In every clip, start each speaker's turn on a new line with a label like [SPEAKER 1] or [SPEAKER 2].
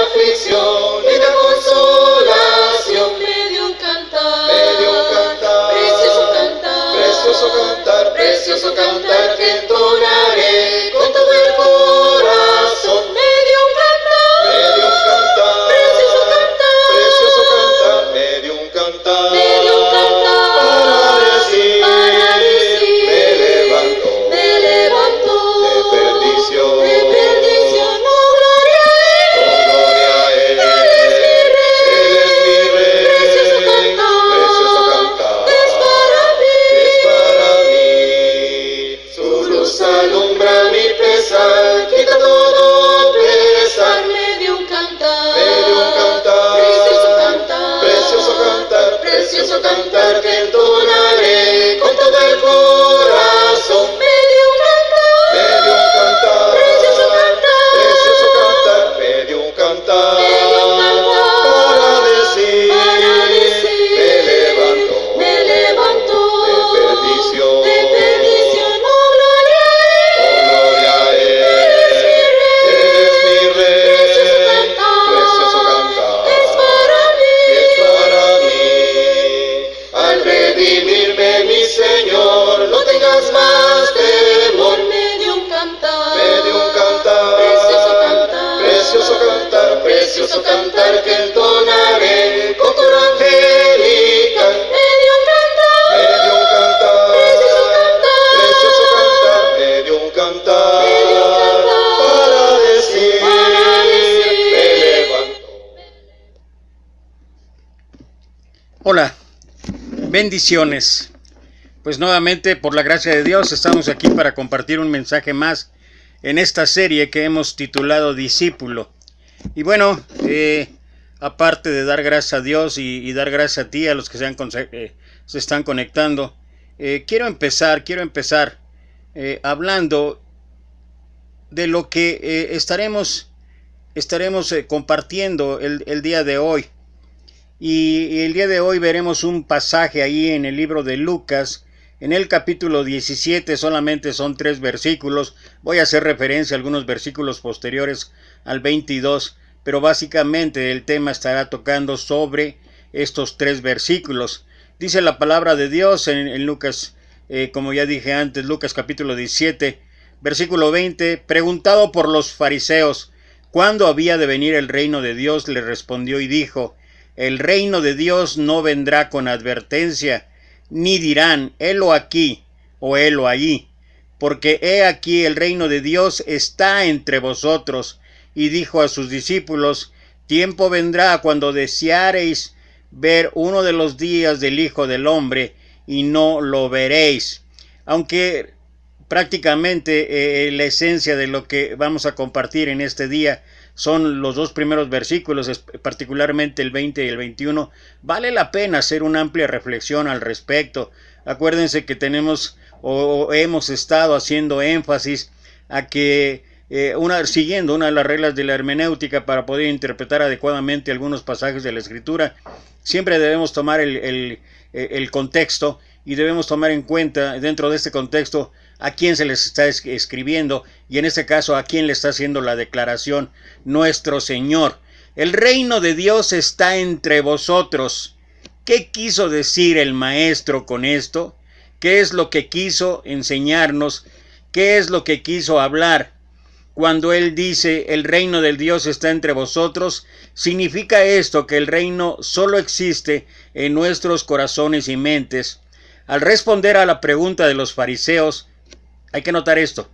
[SPEAKER 1] aflicción y de consolación.
[SPEAKER 2] Me dio un cantar,
[SPEAKER 1] precioso cantar que entonaré con todo el corazón.
[SPEAKER 2] me dio un cantar,
[SPEAKER 1] precioso cantar, me dio un cantar, para decir, me levanto de perdición,
[SPEAKER 2] oh gloria a Él,
[SPEAKER 1] Él es mi rey, precioso cantar,
[SPEAKER 2] es para mí,
[SPEAKER 1] su luz alumbra mi pesar, quita todo pesar.
[SPEAKER 2] me dio un cantar,
[SPEAKER 1] Precioso cantar que entonaré con todo el corazón.
[SPEAKER 2] me dio un cantar,
[SPEAKER 1] Precioso cantar, me dio un cantar, para decir, me levanto de perdición,
[SPEAKER 2] oh gloria
[SPEAKER 1] gloria a Él, Él es mi rey, precioso cantar,
[SPEAKER 2] es para mí,
[SPEAKER 1] al redimirme mi Señor, no tengas más temor.
[SPEAKER 2] me dio un cantar,
[SPEAKER 1] Precioso cantar que entonaré con coro angelical.
[SPEAKER 2] me dio un cantar,
[SPEAKER 1] Me dio un cantar, para decir, me levanto.
[SPEAKER 3] Hola, bendiciones. Pues nuevamente, por la gracia de Dios, estamos aquí para compartir un mensaje más en esta serie que hemos titulado Discípulo. Y bueno, aparte de dar gracias a Dios y dar gracias a ti, a los que se están conectando, quiero empezar hablando de lo que estaremos compartiendo el día de hoy. Y el día de hoy veremos un pasaje ahí en el libro de Lucas, en el capítulo 17, solamente son 3 versículos. Voy a hacer referencia a algunos versículos posteriores al 22, pero básicamente el tema estará tocando sobre estos 3 versículos. Dice la palabra de Dios en Lucas, como ya dije antes, Lucas capítulo 17, versículo 20, preguntado por los fariseos, ¿cuándo había de venir el reino de Dios? Le respondió y dijo, el reino de Dios no vendrá con advertencia, ni dirán, helo aquí o helo allí, porque he aquí el reino de Dios está entre vosotros. Y dijo a sus discípulos, tiempo vendrá cuando deseareis ver uno de los días del Hijo del Hombre, y no lo veréis. Aunque prácticamente la esencia de lo que vamos a compartir en este día son los 2 primeros versículos, particularmente el 20 y el 21, vale la pena hacer una amplia reflexión al respecto. Acuérdense que tenemos o hemos estado haciendo énfasis a que siguiendo una de las reglas de la hermenéutica para poder interpretar adecuadamente algunos pasajes de la Escritura, siempre debemos tomar el contexto y debemos tomar en cuenta dentro de este contexto a quién se les está escribiendo y en este caso a quién le está haciendo la declaración nuestro Señor. El reino de Dios está entre vosotros. ¿Qué quiso decir el maestro con esto? ¿Qué es lo que quiso enseñarnos? ¿Qué es lo que quiso hablar? Cuando él dice el reino del Dios está entre vosotros, significa esto que el reino solo existe en nuestros corazones y mentes. Al responder a la pregunta de los fariseos, hay que notar esto,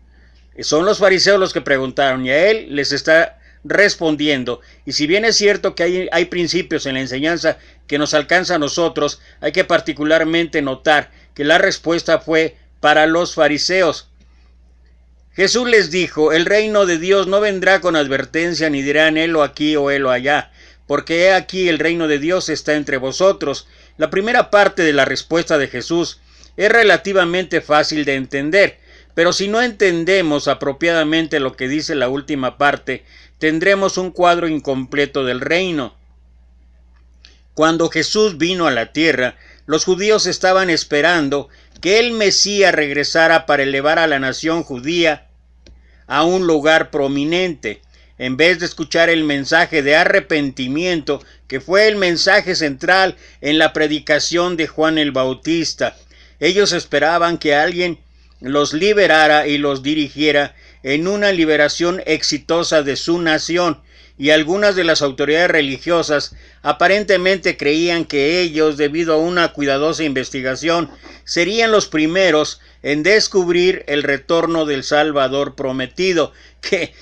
[SPEAKER 3] son los fariseos los que preguntaron y a él les está respondiendo. Y si bien es cierto que hay principios en la enseñanza que nos alcanza a nosotros, hay que particularmente notar que la respuesta fue para los fariseos. Jesús les dijo, el reino de Dios no vendrá con advertencia, ni dirán helo aquí o helo allá, porque he aquí el reino de Dios está entre vosotros. La primera parte de la respuesta de Jesús es relativamente fácil de entender, pero si no entendemos apropiadamente lo que dice la última parte, tendremos un cuadro incompleto del reino. Cuando Jesús vino a la tierra, los judíos estaban esperando que el Mesías regresara para elevar a la nación judía a un lugar prominente. en vez de escuchar el mensaje de arrepentimiento, que fue el mensaje central en la predicación de Juan el Bautista. Ellos esperaban que alguien los liberara y los dirigiera en una liberación exitosa de su nación, y algunas de las autoridades religiosas aparentemente creían que ellos, debido a una cuidadosa investigación, serían los primeros en descubrir el retorno del Salvador prometido. Qué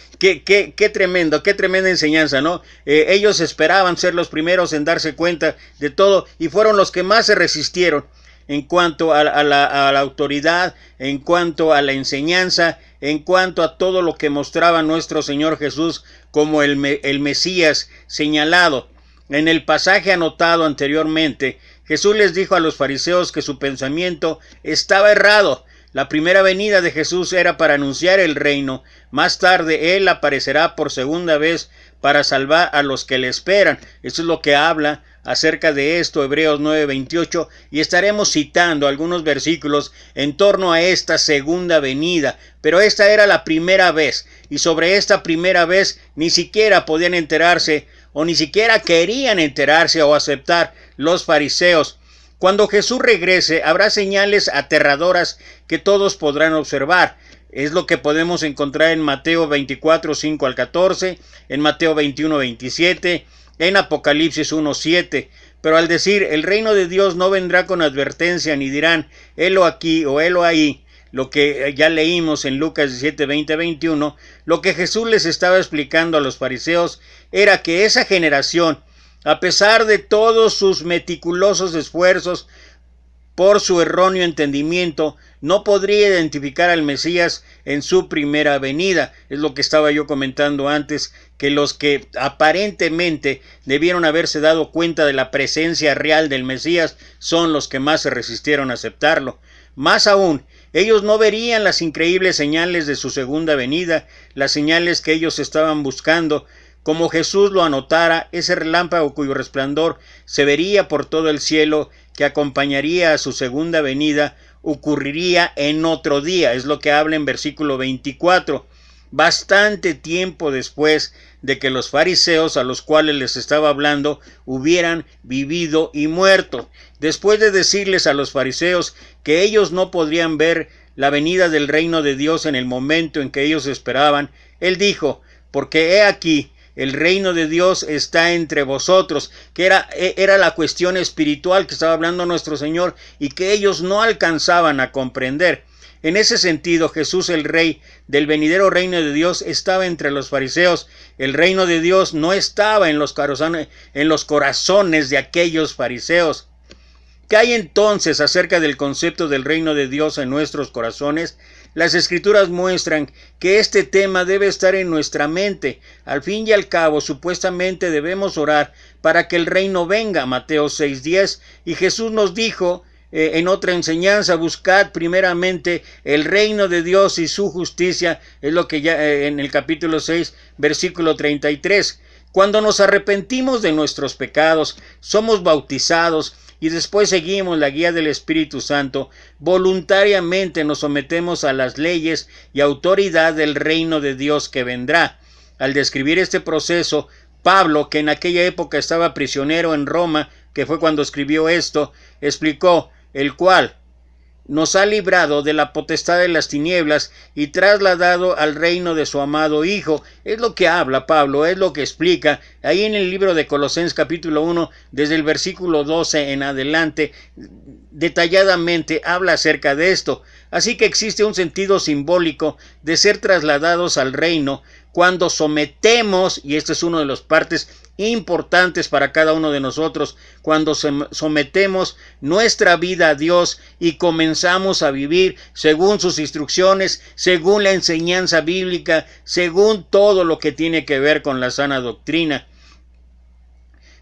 [SPEAKER 3] tremenda enseñanza, ¿no? Ellos esperaban ser los primeros en darse cuenta de todo, y fueron los que más se resistieron en cuanto a la autoridad, en cuanto a la enseñanza, en cuanto a todo lo que mostraba nuestro Señor Jesús como el Mesías señalado. En el pasaje anotado anteriormente, Jesús les dijo a los fariseos que su pensamiento estaba errado. La primera venida de Jesús era para anunciar el reino. Más tarde Él aparecerá por segunda vez para salvar a los que le esperan. Eso es lo que habla acerca de esto Hebreos 9:28, y estaremos citando algunos versículos en torno a esta segunda venida. Pero esta era la primera vez, y sobre esta primera vez ni siquiera podían enterarse, o ni siquiera querían enterarse o aceptar los fariseos. Cuando Jesús regrese, habrá señales aterradoras que todos podrán observar. Es lo que podemos encontrar en Mateo 24, 5 al 14, en Mateo 21, 27, en Apocalipsis 1, 7. Pero al decir el reino de Dios no vendrá con advertencia, ni dirán helo aquí o helo ahí, lo que ya leímos en Lucas 17, 20, 21, lo que Jesús les estaba explicando a los fariseos era que esa generación, a pesar de todos sus meticulosos esfuerzos por su erróneo entendimiento, no podría identificar al Mesías en su primera venida. Es lo que estaba yo comentando antes, que los que aparentemente debieron haberse dado cuenta de la presencia real del Mesías son los que más se resistieron a aceptarlo. Más aún, ellos no verían las increíbles señales de su segunda venida, las señales que ellos estaban buscando. Como Jesús lo anotara, ese relámpago cuyo resplandor se vería por todo el cielo, que acompañaría a su segunda venida, ocurriría en otro día. Es lo que habla en versículo 24. Bastante tiempo después de que los fariseos a los cuales les estaba hablando hubieran vivido y muerto. Después de decirles a los fariseos que ellos no podrían ver la venida del reino de Dios en el momento en que ellos esperaban, Él dijo: porque he aquí, el reino de Dios está entre vosotros, que era la cuestión espiritual que estaba hablando nuestro Señor y que ellos no alcanzaban a comprender. En ese sentido, Jesús, el Rey del venidero reino de Dios, estaba entre los fariseos. El reino de Dios no estaba en los corazones de aquellos fariseos. ¿Qué hay entonces acerca del concepto del reino de Dios en nuestros corazones? Las Escrituras muestran que este tema debe estar en nuestra mente. Al fin y al cabo, supuestamente debemos orar para que el reino venga, Mateo 6:10, y Jesús nos dijo en otra enseñanza: buscad primeramente el reino de Dios y su justicia. Es lo que ya en el capítulo 6, versículo 33. Cuando nos arrepentimos de nuestros pecados, somos bautizados y después seguimos la guía del Espíritu Santo, voluntariamente nos sometemos a las leyes y autoridad del reino de Dios que vendrá. Al describir este proceso, Pablo, que en aquella época estaba prisionero en Roma, que fue cuando escribió esto, explicó: el cual nos ha librado de la potestad de las tinieblas y trasladado al reino de su amado Hijo. Es lo que habla Pablo, es lo que explica ahí en el libro de Colosenses capítulo 1, desde el versículo 12 en adelante, detalladamente habla acerca de esto. Así que existe un sentido simbólico de ser trasladados al reino cuando sometemos, y esta es una de las partes importantes para cada uno de nosotros, cuando sometemos nuestra vida a Dios y comenzamos a vivir según sus instrucciones, según la enseñanza bíblica, según todo lo que tiene que ver con la sana doctrina.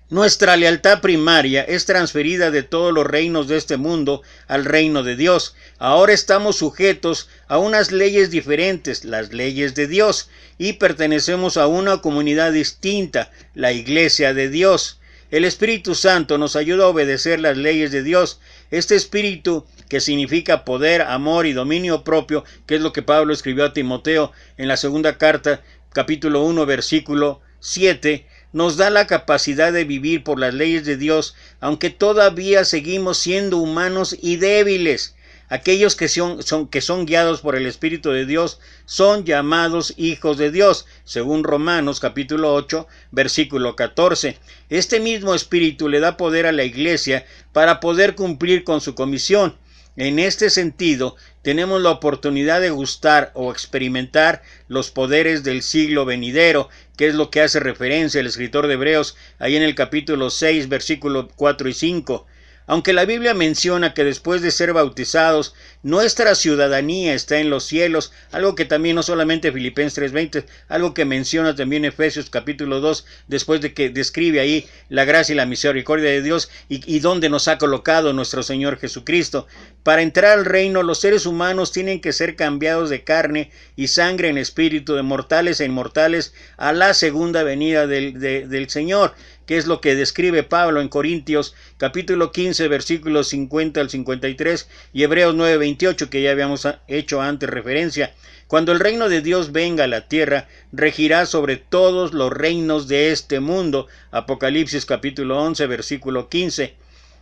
[SPEAKER 3] Nuestra lealtad primaria es transferida de todos los reinos de este mundo al reino de Dios. Ahora estamos sujetos a unas leyes diferentes, las leyes de Dios, y pertenecemos a una comunidad distinta, la Iglesia de Dios. El Espíritu Santo nos ayuda a obedecer las leyes de Dios. Este Espíritu, que significa poder, amor y dominio propio, que es lo que Pablo escribió a Timoteo en la segunda carta, capítulo 1, versículo 7, nos da la capacidad de vivir por las leyes de Dios, aunque todavía seguimos siendo humanos y débiles. Aquellos que son guiados por el Espíritu de Dios son llamados hijos de Dios, según Romanos capítulo 8, versículo 14. Este mismo Espíritu le da poder a la Iglesia para poder cumplir con su comisión. En este sentido, tenemos la oportunidad de gustar o experimentar los poderes del siglo venidero, que es lo que hace referencia el escritor de Hebreos ahí en el capítulo 6, versículos 4 y 5. Aunque la Biblia menciona que después de ser bautizados, nuestra ciudadanía está en los cielos, algo que también no solamente Filipenses 3:20, algo que menciona también Efesios capítulo 2, después de que describe ahí la gracia y la misericordia de Dios y dónde nos ha colocado nuestro Señor Jesucristo. Para entrar al reino, los seres humanos tienen que ser cambiados de carne y sangre en espíritu, de mortales e inmortales, a la segunda venida del Señor, que es lo que describe Pablo en Corintios capítulo 15 versículos 50 al 53 y Hebreos 9:28, que ya habíamos hecho antes referencia. Cuando el reino de Dios venga a la tierra, regirá sobre todos los reinos de este mundo. Apocalipsis capítulo 11 versículo 15.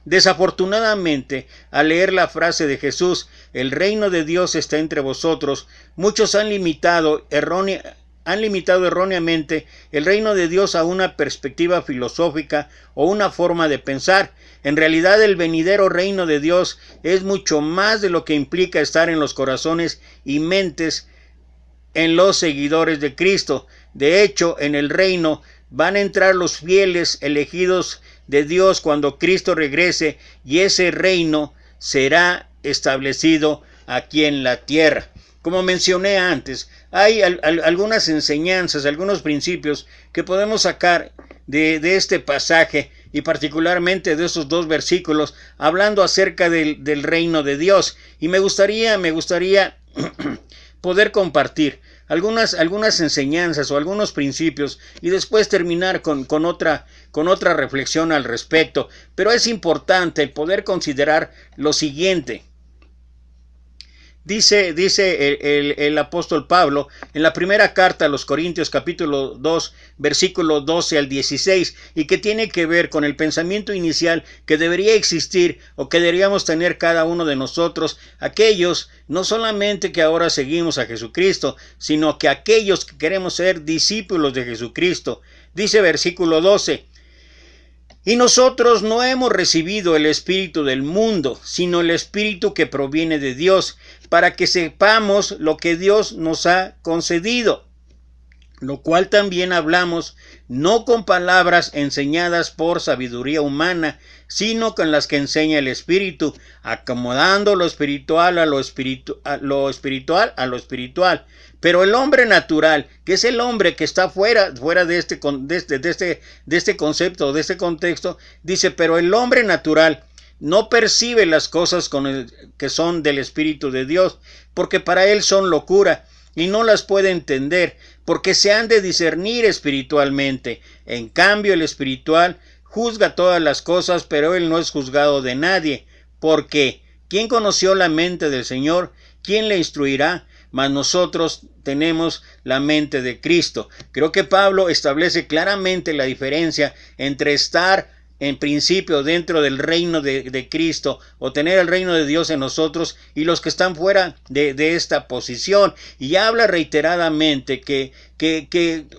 [SPEAKER 3] Desafortunadamente, al leer la frase de Jesús, el reino de Dios está entre vosotros, muchos han limitado erróneamente el reino de Dios a una perspectiva filosófica o una forma de pensar. En realidad, el venidero reino de Dios es mucho más de lo que implica estar en los corazones y mentes en los seguidores de Cristo. De hecho, en el reino van a entrar los fieles elegidos de Dios cuando Cristo regrese, y ese reino será establecido aquí en la tierra. Como mencioné antes, hay algunas enseñanzas, algunos principios que podemos sacar de este pasaje y particularmente de esos dos versículos hablando acerca del reino de Dios. Y me gustaría poder compartir algunas enseñanzas o algunos principios y después terminar con otra reflexión al respecto. Pero es importante poder considerar lo siguiente. Dice el apóstol Pablo en la primera carta a los Corintios capítulo 2 versículo 12 al 16 y que tiene que ver con el pensamiento inicial que debería existir o que deberíamos tener cada uno de nosotros, aquellos no solamente que ahora seguimos a Jesucristo, sino que aquellos que queremos ser discípulos de Jesucristo. Dice versículo 12: y nosotros no hemos recibido el espíritu del mundo, sino el espíritu que proviene de Dios, para que sepamos lo que Dios nos ha concedido, lo cual también hablamos, no con palabras enseñadas por sabiduría humana, sino con las que enseña el Espíritu, acomodando lo espiritual a lo espiritual. Pero el hombre natural, que es el hombre que está fuera de este concepto, de este contexto, dice, pero el hombre natural no percibe las cosas que son del Espíritu de Dios, porque para él son locura, y no las puede entender, porque se han de discernir espiritualmente. En cambio, el espiritual juzga todas las cosas, pero él no es juzgado de nadie, porque ¿quién conoció la mente del Señor? ¿Quién le instruirá? Mas nosotros tenemos la mente de Cristo. Creo que Pablo establece claramente la diferencia entre estar en principio dentro del reino de Cristo o tener el reino de Dios en nosotros y los que están fuera de esta posición. Y habla reiteradamente que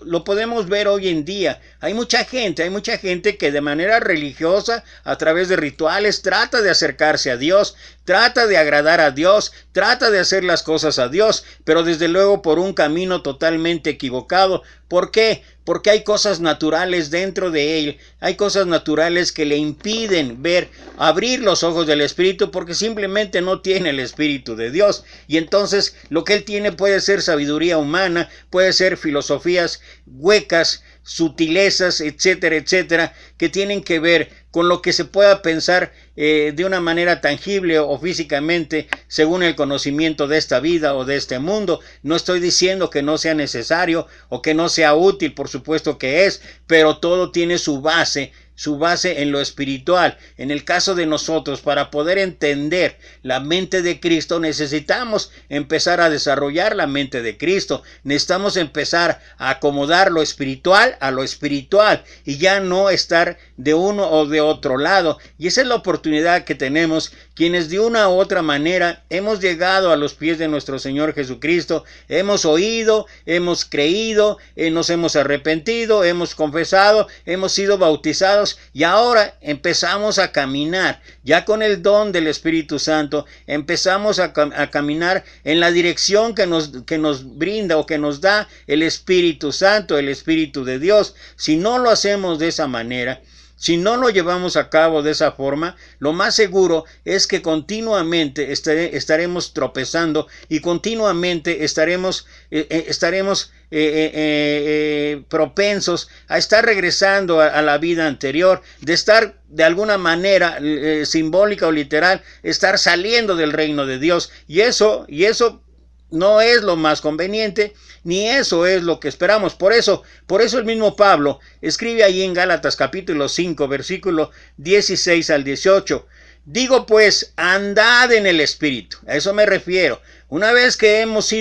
[SPEAKER 3] lo podemos ver hoy en día. Hay mucha gente que de manera religiosa, a través de rituales, trata de acercarse a Dios, trata de agradar a Dios, trata de hacer las cosas a Dios, pero desde luego por un camino totalmente equivocado. ¿Por qué? Porque hay cosas naturales dentro de él, hay cosas naturales que le impiden abrir los ojos del Espíritu, porque simplemente no tiene el Espíritu de Dios. Y entonces lo que él tiene puede ser sabiduría humana, puede ser filosofías huecas, sutilezas, etcétera, etcétera, que tienen que ver con lo que se pueda pensar de una manera tangible o físicamente según el conocimiento de esta vida o de este mundo. No estoy diciendo que no sea necesario o que no sea útil, por supuesto que es, pero todo tiene su base su base en lo espiritual. En el caso de nosotros, para poder entender la mente de Cristo, necesitamos empezar a desarrollar la mente de Cristo. Necesitamos empezar a acomodar lo espiritual a lo espiritual y ya no estar de uno o de otro lado. Y esa es la oportunidad que tenemos quienes de una u otra manera hemos llegado a los pies de nuestro Señor Jesucristo, hemos oído, hemos creído, nos hemos arrepentido, hemos confesado, hemos sido bautizados y ahora empezamos a caminar, ya con el don del Espíritu Santo, empezamos a caminar en la dirección que nos brinda o que nos da el Espíritu Santo, el Espíritu de Dios. Si no lo hacemos de esa manera, si no lo llevamos a cabo de esa forma, lo más seguro es que continuamente estaremos tropezando y continuamente estaremos propensos a estar regresando a la vida anterior, de estar de alguna manera simbólica o literal, estar saliendo del reino de Dios. Y eso no es lo más conveniente, ni eso es lo que esperamos. Por eso el mismo Pablo escribe ahí en Gálatas capítulo 5, versículo 16 al 18. Digo pues, andad en el Espíritu. A eso me refiero. Una vez que hemos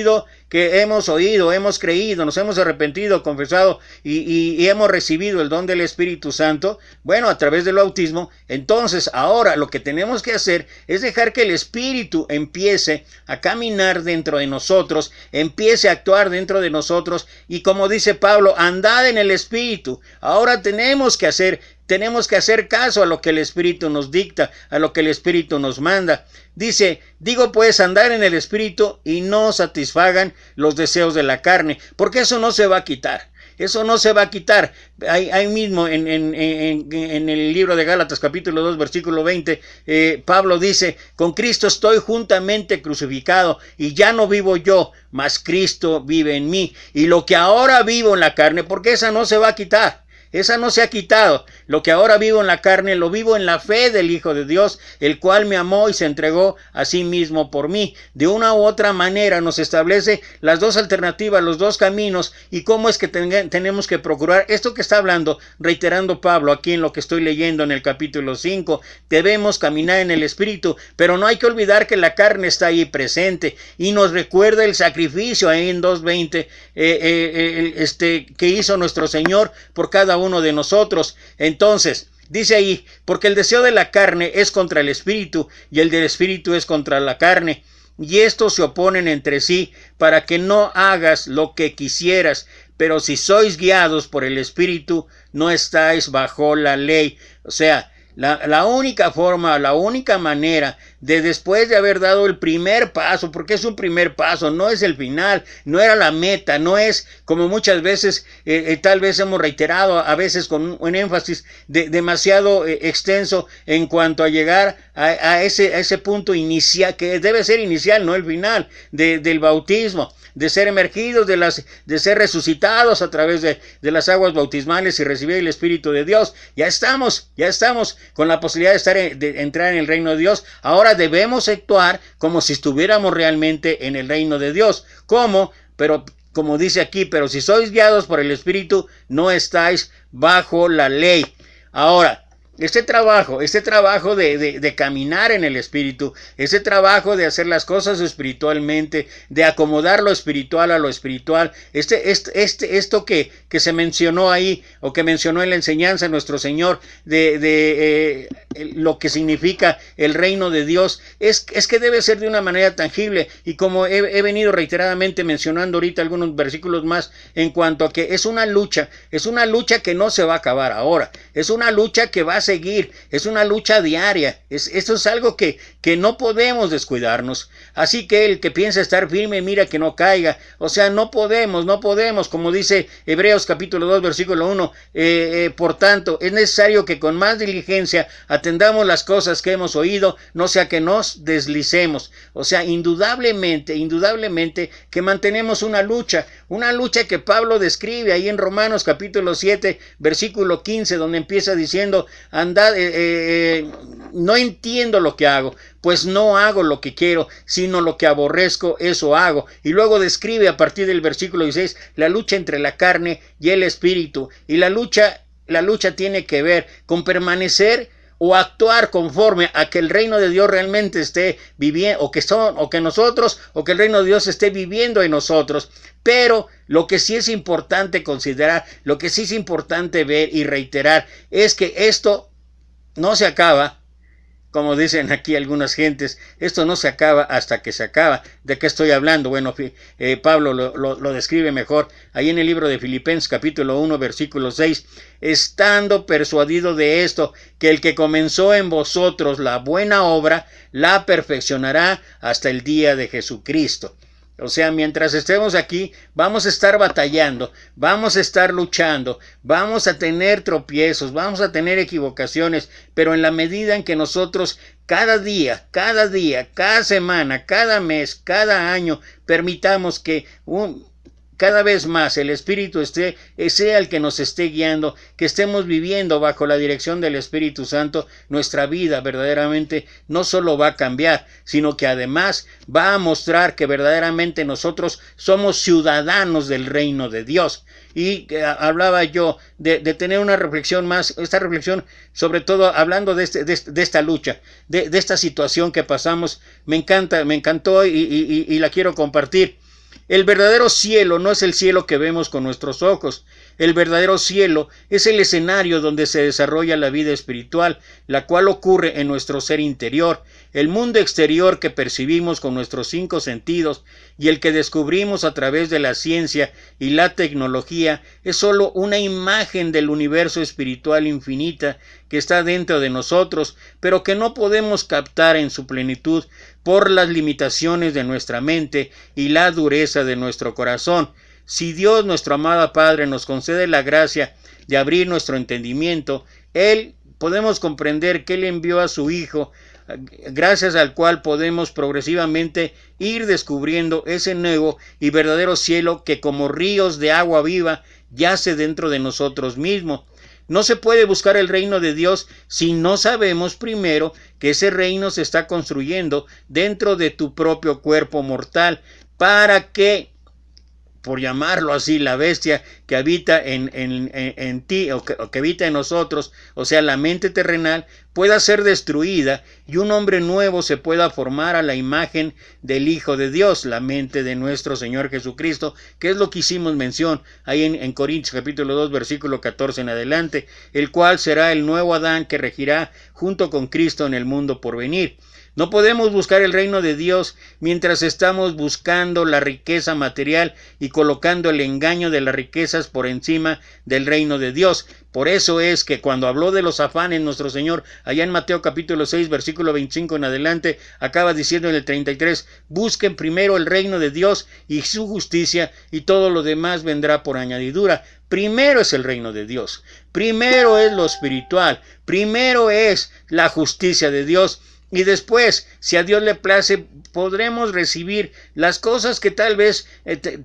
[SPEAKER 3] oído, hemos creído, nos hemos arrepentido, confesado y hemos recibido el don del Espíritu Santo, bueno, a través del bautismo, entonces ahora lo que tenemos que hacer es dejar que el Espíritu empiece a caminar dentro de nosotros, empiece a actuar dentro de nosotros y, como dice Pablo, andad en el Espíritu. Ahora tenemos que hacer caso a lo que el Espíritu nos dicta, a lo que el Espíritu nos manda. Dice, digo pues, andar en el Espíritu y no satisfagan los deseos de la carne, porque eso no se va a quitar. Eso no se va a quitar. Ahí mismo en el libro de Gálatas capítulo 2 versículo 20, Pablo dice, con Cristo estoy juntamente crucificado y ya no vivo yo, mas Cristo vive en mí. Y lo que ahora vivo en la carne, porque esa no se va a quitar. Esa no se ha quitado. Lo que ahora vivo en la carne, lo vivo en la fe del Hijo de Dios, el cual me amó y se entregó a sí mismo por mí. De una u otra manera nos establece las dos alternativas, los dos caminos y cómo es que tenemos que procurar. Esto que está hablando, reiterando Pablo aquí en lo que estoy leyendo en el capítulo 5, debemos caminar en el Espíritu, pero no hay que olvidar que la carne está ahí presente y nos recuerda el sacrificio ahí en 2:20 que hizo nuestro Señor por cada uno de nosotros. Entonces, dice ahí, porque el deseo de la carne es contra el Espíritu y el del Espíritu es contra la carne, y estos se oponen entre sí para que no hagas lo que quisieras, pero si sois guiados por el Espíritu, no estáis bajo la ley. O sea, la única forma, la única manera de, después de haber dado el primer paso, porque es un primer paso, no es el final, no era la meta, no es como muchas veces tal vez hemos reiterado, a veces con un énfasis demasiado extenso en cuanto a llegar a ese punto inicial, que debe ser inicial, no el final, del bautismo, de ser emergidos, de ser resucitados a través de las aguas bautismales y recibir el Espíritu de Dios. Ya estamos con la posibilidad de entrar en el reino de Dios. Ahora debemos actuar como si estuviéramos realmente en el reino de Dios. ¿Cómo? Pero como dice aquí, pero si sois guiados por el Espíritu, no estáis bajo la ley. Ahora, este trabajo de caminar en el Espíritu, ese trabajo de hacer las cosas espiritualmente, de acomodar lo espiritual a lo espiritual, esto que se mencionó ahí, o que mencionó en la enseñanza nuestro Señor, de lo que significa el reino de Dios, es que debe ser de una manera tangible, y como he venido reiteradamente mencionando ahorita algunos versículos más, en cuanto a que es una lucha que no se va a acabar ahora, es una lucha que va a seguir, es una lucha diaria, esto es algo que no podemos descuidarnos. Así que el que piensa estar firme, mira que no caiga. O sea, no podemos, como dice Hebreos capítulo 2 versículo 1, por tanto es necesario que con más diligencia atendamos las cosas que hemos oído, no sea que nos deslicemos. O sea, indudablemente que mantenemos una lucha que Pablo describe ahí en Romanos capítulo 7 versículo 15, donde empieza diciendo, andad, no entiendo lo que hago, pues no hago lo que quiero, sino lo que aborrezco, eso hago. Y luego describe a partir del versículo 16 la lucha entre la carne y el Espíritu. Y la lucha la lucha tiene que ver con permanecer o actuar conforme a que el reino de Dios realmente esté viviendo, o que el reino de Dios esté viviendo en nosotros. Pero lo que sí es importante considerar, lo que sí es importante ver y reiterar, es que esto no se acaba, como dicen aquí algunas gentes, esto no se acaba hasta que se acaba. ¿De qué estoy hablando? Bueno, Pablo lo describe mejor ahí en el libro de Filipenses capítulo 1 versículo 6, estando persuadido de esto, que el que comenzó en vosotros la buena obra, la perfeccionará hasta el día de Jesucristo. O sea, mientras estemos aquí, vamos a estar batallando, vamos a estar luchando, vamos a tener tropiezos, vamos a tener equivocaciones, pero en la medida en que nosotros cada día, cada semana, cada mes, cada año, permitamos que cada vez más el Espíritu sea el que nos esté guiando, que estemos viviendo bajo la dirección del Espíritu Santo, nuestra vida verdaderamente no solo va a cambiar, sino que además va a mostrar que verdaderamente nosotros somos ciudadanos del reino de Dios. Y hablaba yo de tener una reflexión más, esta reflexión sobre todo hablando de esta lucha, de esta situación que pasamos, me encantó y la quiero compartir. El verdadero cielo no es el cielo que vemos con nuestros ojos. El verdadero cielo es el escenario donde se desarrolla la vida espiritual, la cual ocurre en nuestro ser interior. El mundo exterior que percibimos con nuestros 5 sentidos y el que descubrimos a través de la ciencia y la tecnología es solo una imagen del universo espiritual infinita que está dentro de nosotros, pero que no podemos captar en su plenitud por las limitaciones de nuestra mente y la dureza de nuestro corazón. Si Dios, nuestro amado Padre, nos concede la gracia de abrir nuestro entendimiento, podemos comprender que Él envió a su Hijo, gracias al cual podemos progresivamente ir descubriendo ese nuevo y verdadero cielo que como ríos de agua viva yace dentro de nosotros mismos. No se puede buscar el reino de Dios si no sabemos primero que ese reino se está construyendo dentro de tu propio cuerpo mortal, para que, por llamarlo así, la bestia que habita en ti o que habita en nosotros, o sea, la mente terrenal, pueda ser destruida y un hombre nuevo se pueda formar a la imagen del Hijo de Dios, la mente de nuestro Señor Jesucristo, que es lo que hicimos mención ahí en Corintios capítulo 2 versículo 14 en adelante, el cual será el nuevo Adán que regirá junto con Cristo en el mundo por venir. No podemos buscar el reino de Dios mientras estamos buscando la riqueza material y colocando el engaño de las riquezas por encima del reino de Dios. Por eso es que cuando habló de los afanes nuestro Señor, allá en Mateo capítulo 6, versículo 25 en adelante, acaba diciendo en el 33, busquen primero el reino de Dios y su justicia, y todo lo demás vendrá por añadidura. Primero es el reino de Dios, primero es lo espiritual, primero es la justicia de Dios. Y después, si a Dios le place, podremos recibir las cosas que tal vez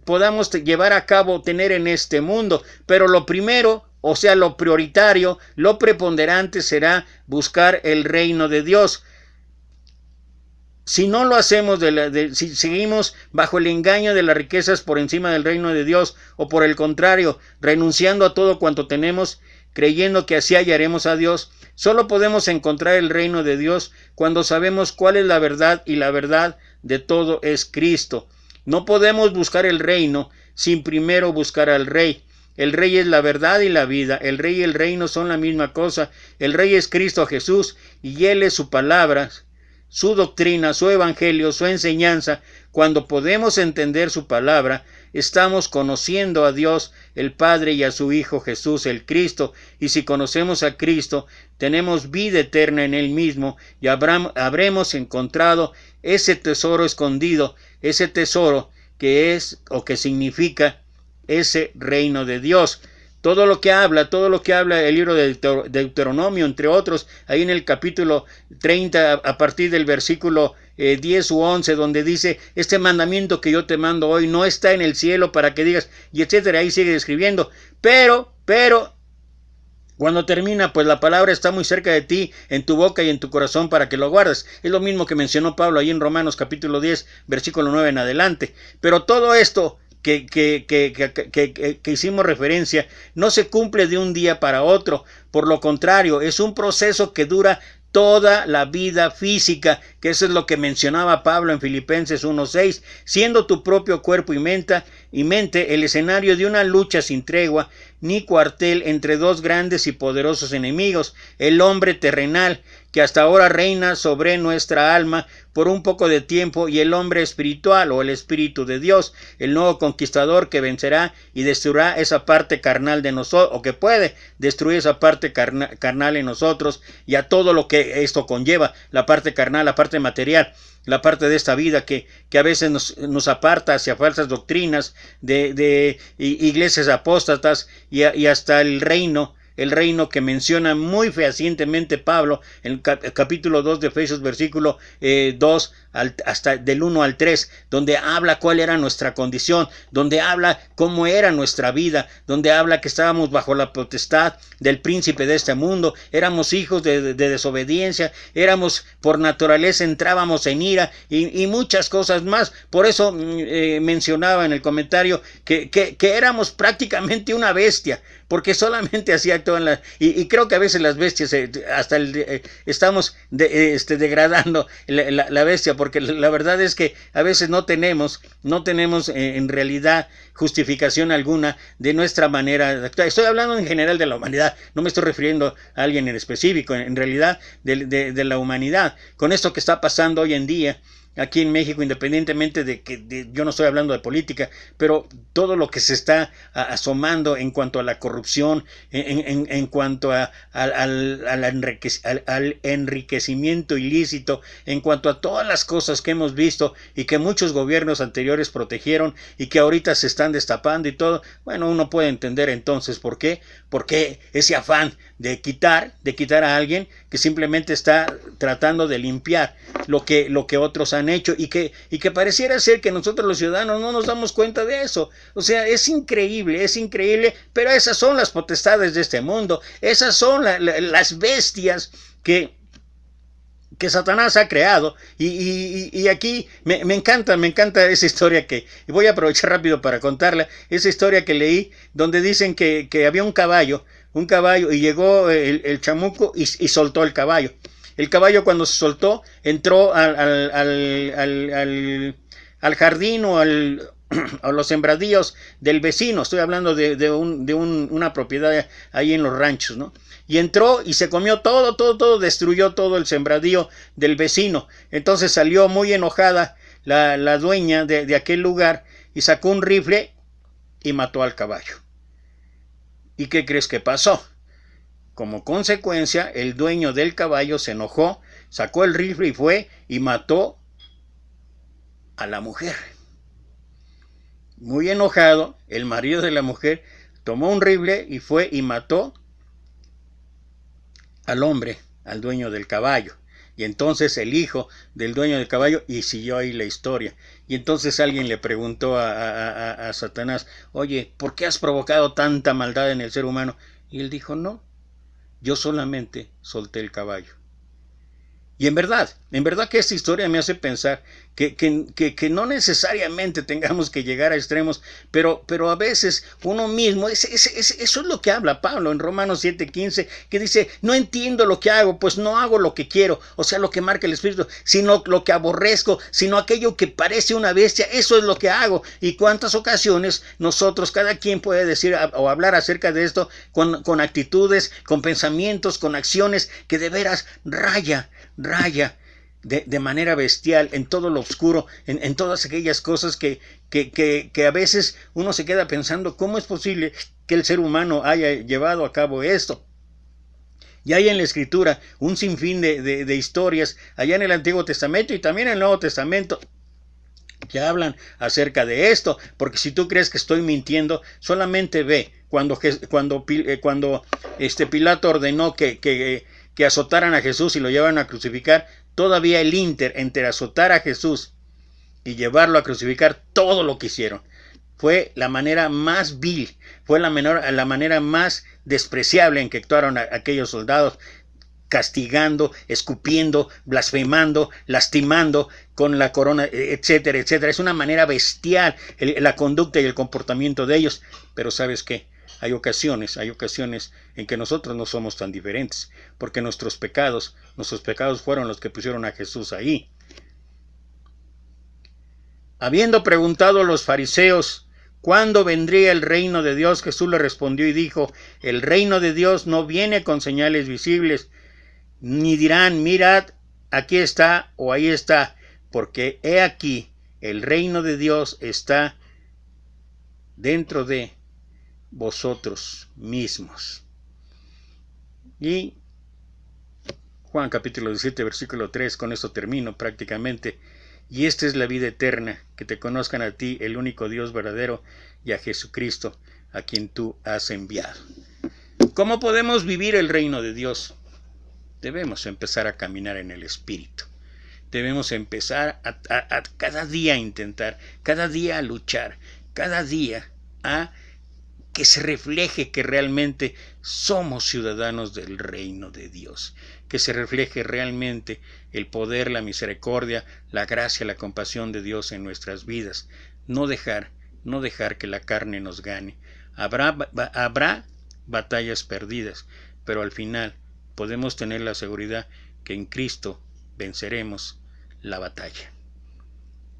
[SPEAKER 3] podamos llevar a cabo, tener en este mundo. Pero lo primero, o sea, lo prioritario, lo preponderante será buscar el reino de Dios. Si no lo hacemos, si seguimos bajo el engaño de las riquezas por encima del reino de Dios, o por el contrario, renunciando a todo cuanto tenemos, creyendo que así hallaremos a Dios, solo podemos encontrar el reino de Dios cuando sabemos cuál es la verdad, y la verdad de todo es Cristo. No podemos buscar el reino sin primero buscar al Rey. El Rey es la verdad y la vida. El Rey y el reino son la misma cosa. El Rey es Cristo Jesús y Él es su palabra, su doctrina, su evangelio, su enseñanza. Cuando podemos entender su palabra, estamos conociendo a Dios el Padre y a su Hijo Jesús el Cristo, y si conocemos a Cristo, tenemos vida eterna en Él mismo, y habremos encontrado ese tesoro escondido, ese tesoro que es o que significa ese reino de Dios. Todo lo que habla el libro de Deuteronomio, entre otros, ahí en el capítulo 30, a partir del versículo 10 u 11, donde dice, este mandamiento que yo te mando hoy no está en el cielo para que digas, y etcétera, ahí sigue describiendo, pero, cuando termina, pues la palabra está muy cerca de ti, en tu boca y en tu corazón, para que lo guardes. Es lo mismo que mencionó Pablo ahí en Romanos capítulo 10, versículo 9 en adelante. Pero todo esto que hicimos referencia no se cumple de un día para otro. Por lo contrario, es un proceso que dura toda la vida física, que eso es lo que mencionaba Pablo en Filipenses 1:6, siendo tu propio cuerpo y mente el escenario de una lucha sin tregua ni cuartel entre dos grandes y poderosos enemigos, el hombre terrenal, que hasta ahora reina sobre nuestra alma por un poco de tiempo, y el hombre espiritual o el Espíritu de Dios, el nuevo conquistador que vencerá y destruirá esa parte carnal de nosotros, o que puede destruir esa parte carnal en nosotros y a todo lo que esto conlleva, la parte carnal, la parte material, la parte de esta vida que a veces nos aparta hacia falsas doctrinas de iglesias apóstatas y hasta el reino que menciona muy fehacientemente Pablo en el capítulo 2 de Efesios, versículo 2 hasta del 1 al 3, donde habla cuál era nuestra condición, donde habla cómo era nuestra vida, donde habla que estábamos bajo la potestad del príncipe de este mundo, éramos hijos de desobediencia, éramos por naturaleza, entrábamos en ira y muchas cosas más. Por eso mencionaba en el comentario que éramos prácticamente una bestia, porque solamente hacía todas las... Y creo que a veces las bestias, estamos degradando la bestia, porque la verdad es que a veces no tenemos en realidad justificación alguna de nuestra manera de actuar. Estoy hablando en general de la humanidad, no me estoy refiriendo a alguien en específico, en realidad de la humanidad. Con esto que está pasando hoy en día aquí en México, independientemente de que yo no estoy hablando de política, pero todo lo que se está asomando en cuanto a la corrupción, en cuanto al enriquecimiento ilícito, en cuanto a todas las cosas que hemos visto y que muchos gobiernos anteriores protegieron y que ahorita se están destapando y todo, bueno, uno puede entender entonces por qué ese afán de quitar a alguien que simplemente está tratando de limpiar lo que otros han hecho y que pareciera ser que nosotros los ciudadanos no nos damos cuenta de eso. O sea, es increíble, pero esas son las potestades de este mundo, esas son las bestias que Satanás ha creado, y aquí me encanta esa historia y voy a aprovechar rápido para contarla, esa historia que leí donde dicen que había un caballo y llegó el chamuco y soltó el caballo. El caballo, cuando se soltó, entró al jardín o a los sembradíos del vecino. Estoy hablando de una propiedad ahí en los ranchos, ¿no? Y entró y se comió todo, destruyó todo el sembradío del vecino. Entonces salió muy enojada la dueña de aquel lugar y sacó un rifle y mató al caballo. ¿Y qué crees que pasó? Como consecuencia, el dueño del caballo se enojó, sacó el rifle y fue y mató a la mujer. Muy enojado, el marido de la mujer tomó un rifle y fue y mató al hombre, al dueño del caballo. Y entonces el hijo del dueño del caballo, y siguió ahí la historia. Y entonces alguien le preguntó a Satanás: oye, ¿por qué has provocado tanta maldad en el ser humano? Y él dijo: no, yo solamente solté el caballo. Y en verdad que esta historia me hace pensar que no necesariamente tengamos que llegar a extremos, pero a veces uno mismo, eso es lo que habla Pablo en Romanos 7:15, que dice: no entiendo lo que hago, pues no hago lo que quiero, o sea, lo que marca el Espíritu, sino lo que aborrezco, sino aquello que parece una bestia, eso es lo que hago. Y cuántas ocasiones nosotros, cada quien puede decir o hablar acerca de esto con actitudes, con pensamientos, con acciones que de veras raya de manera bestial en todo lo oscuro, en todas aquellas cosas que a veces uno se queda pensando: ¿cómo es posible que el ser humano haya llevado a cabo esto? Y hay en la Escritura un sinfín de historias, allá en el Antiguo Testamento y también en el Nuevo Testamento, que hablan acerca de esto. Porque si tú crees que estoy mintiendo, solamente ve cuando Pilato ordenó que azotaran a Jesús y lo llevaran a crucificar. Todavía el entre azotar a Jesús y llevarlo a crucificar, todo lo que hicieron fue la manera más vil, fue la manera más despreciable en que actuaron aquellos soldados. castigando, escupiendo, blasfemando, lastimando con la corona, etcétera, etcétera. Es una manera bestial la conducta y el comportamiento de ellos. Pero ¿sabes qué? Hay ocasiones en que nosotros no somos tan diferentes, porque nuestros pecados fueron los que pusieron a Jesús ahí. Habiendo preguntado a los fariseos ¿cuándo vendría el reino de Dios? Jesús le respondió y dijo: el reino de Dios no viene con señales visibles, ni dirán: mirad, aquí está o ahí está, porque he aquí, el reino de Dios está dentro de vosotros mismos. Y Juan capítulo 17, versículo 3, con esto termino prácticamente. Y esta es la vida eterna, que te conozcan a ti, el único Dios verdadero, y a Jesucristo, a quien tú has enviado. ¿Cómo podemos vivir el reino de Dios? Debemos empezar a caminar en el Espíritu. Debemos empezar a cada día a intentar, cada día a luchar, cada día a que se refleje que realmente somos ciudadanos del reino de Dios, que se refleje realmente el poder, la misericordia, la gracia, la compasión de Dios en nuestras vidas. No dejar que la carne nos gane. Habrá batallas perdidas, pero al final podemos tener la seguridad que en Cristo venceremos la batalla.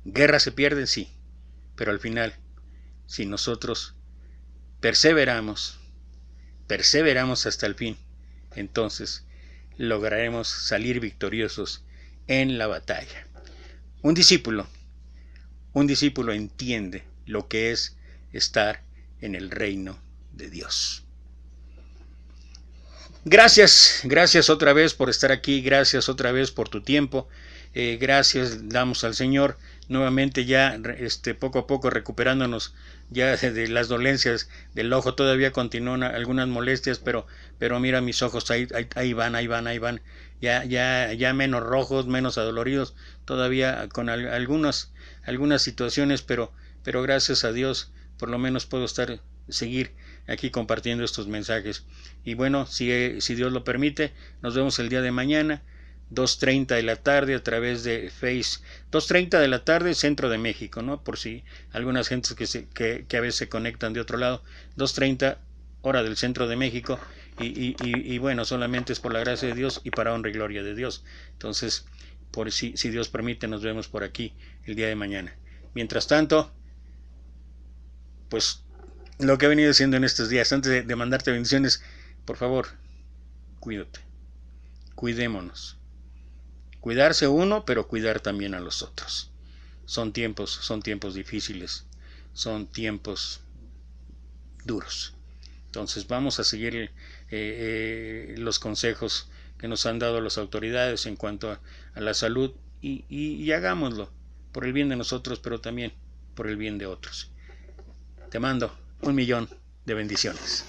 [SPEAKER 3] Guerras se pierden, sí, pero al final, si nosotros perseveramos hasta el fin, entonces lograremos salir victoriosos en la batalla. Un discípulo entiende lo que es estar en el reino de Dios. Gracias otra vez por estar aquí, gracias otra vez por tu tiempo, gracias damos al Señor nuevamente ya poco a poco recuperándonos ya de las dolencias del ojo. Todavía continúan algunas molestias, pero mira mis ojos, ahí van, ya menos rojos, menos adoloridos, todavía con algunas situaciones, pero gracias a Dios por lo menos puedo seguir aquí compartiendo estos mensajes. Y bueno, si Dios lo permite, nos vemos el día de mañana, 2:30 de la tarde a través de Face, 2:30 de la tarde centro de México, ¿no? Por si algunas gentes que a veces se conectan de otro lado, 2:30 hora del centro de México, y bueno, solamente es por la gracia de Dios y para honra y gloria de Dios. Entonces, si Dios permite, nos vemos por aquí el día de mañana. Mientras tanto, pues lo que he venido haciendo en estos días, antes de mandarte bendiciones, por favor, cuídate, cuidémonos. Cuidarse uno, pero cuidar también a los otros. Son tiempos difíciles, son tiempos duros. Entonces vamos a seguir los consejos que nos han dado las autoridades en cuanto a la salud y hagámoslo por el bien de nosotros, pero también por el bien de otros. Te mando 1,000,000 de bendiciones.